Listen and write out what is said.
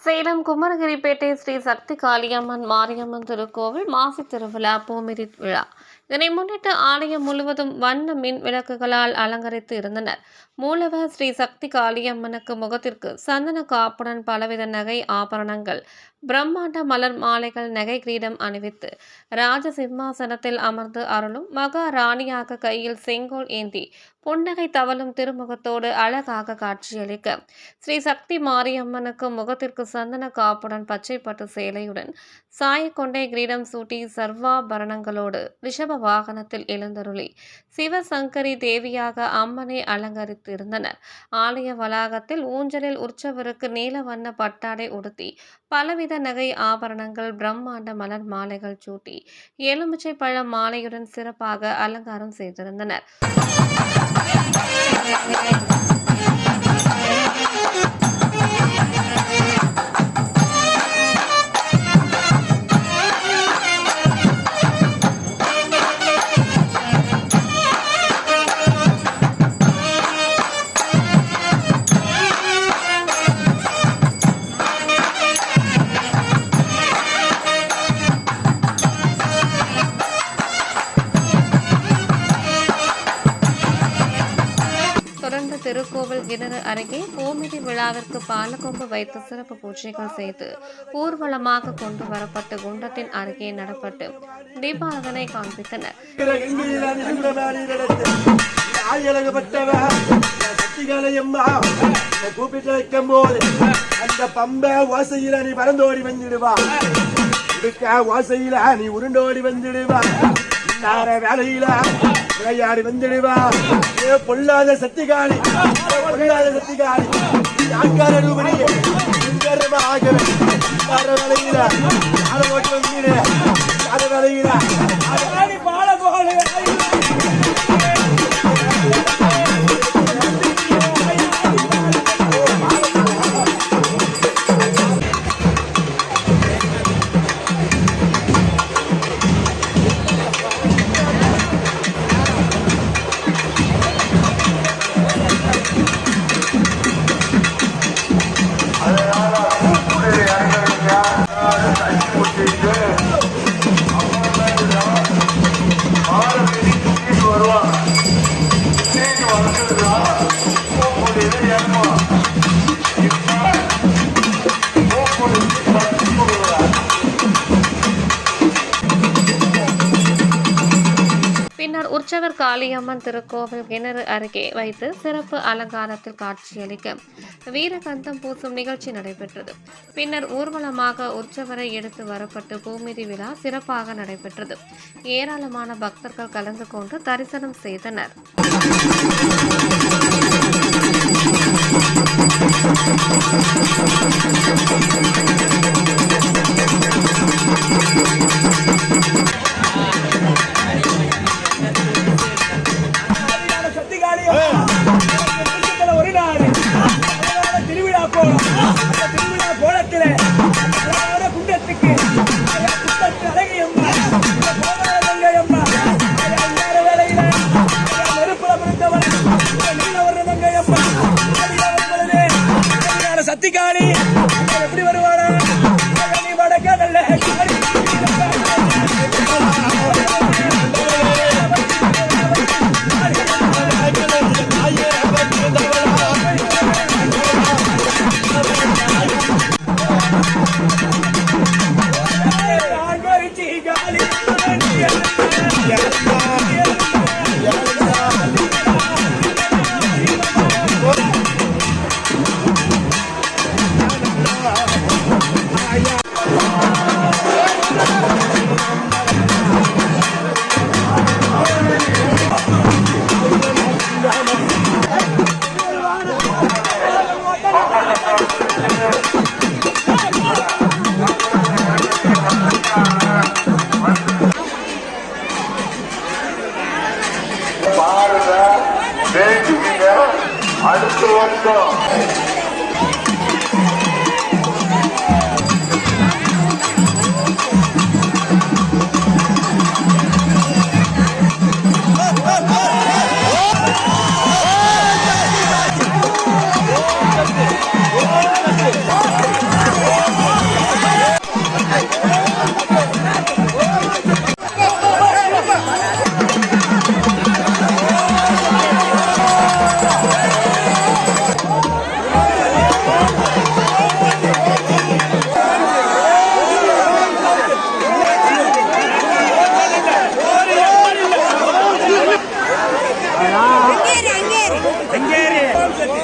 சேலம் குமரகிரிப்பேட்டை ஸ்ரீ சக்தி காளியம்மன் மாரியம்மன் திருக்கோவில் மாசி திருவிழா பூமிதி விழா. இதனை முன்னிட்டு ஆலயம் முழுவதும் வண்ண மின் விளக்குகளால் அலங்கரித்து இருந்தனர். மூலவர் ஸ்ரீ சக்தி காளியம்மனுக்கு முகத்திற்கு சந்தன காப்புடன் பலவித நகை ஆபரணங்கள், பிரம்மாண்ட மலர் மாலைகள், நகை கிரீடம் அணிவித்து ராஜ சிம்மாசனத்தில் அமர்ந்து அருளும் மகாராணியாக கையில் செங்கோல் ஏந்தி புன்னகை தவழும் திருமுகத்தோடு அழகாக காட்சியளிக்க ஸ்ரீ சக்தி மாரியம்மனுக்கு முகத்திற்கு சந்தன காப்புடன் பச்சை பட்டு சேலையுடன் சாயக்கொண்டை கிரீடம் சூட்டி சர்வாபரணங்களோடு ரிஷப வாகனத்தில் எழுந்தருளி சிவசங்கரி தேவியாக அம்மனை அலங்கரித்திருந்தனர். ஆலய வளாகத்தில் ஊஞ்சலில் உற்சவருக்கு நீல வண்ண பட்டாடை உடுத்தி பலவித நகை ஆபரணங்கள், பிரம்மாண்ட மலர் மாலைகள் சூட்டி எலுமிச்சை பழ மாலையுடன் சிறப்பாக அலங்காரம் செய்திருந்தனர். தொடர்ந்து திருக்கோவில் கிணறு அருகே பூமிதி விழாவிற்கு பாலக்கொம்பு வைத்து சிறப்பு பூஜைகள் செய்து ஊர்வலமாக கொண்டு வரப்பட்டு குண்டத்தின் அருகே நடப்பட்டு தீபாராதனை காண்பித்தனர். வேலையில விளையாடி வந்துடுவா பொல்லாத சக்திகாளி, பொல்லாத சக்திகாளி ஆகார ரூபணியே வேலையில அதை ஓட்டு வந்து அதை வேலையில பால போல பின்னர் உற்சவர் காளியம்மன் திருக்கோவில் கிணறு அருகே வைத்து சிறப்பு அலங்காரத்தில் காட்சியளிக்க வீரகந்தம் பூசும் நிகழ்ச்சி நடைபெற்றது. பின்னர் ஊர்வலமாக உற்சவரை எடுத்து வரப்பட்டு பூமிதி விழா சிறப்பாக நடைபெற்றது. ஏராளமான பக்தர்கள் கலந்து கொண்டு தரிசனம் செய்தனர். சத்திகாளி எப்படி வருவாரா வடக்கடல்ல அடுத்த வருஷம் ஓம் சக்தி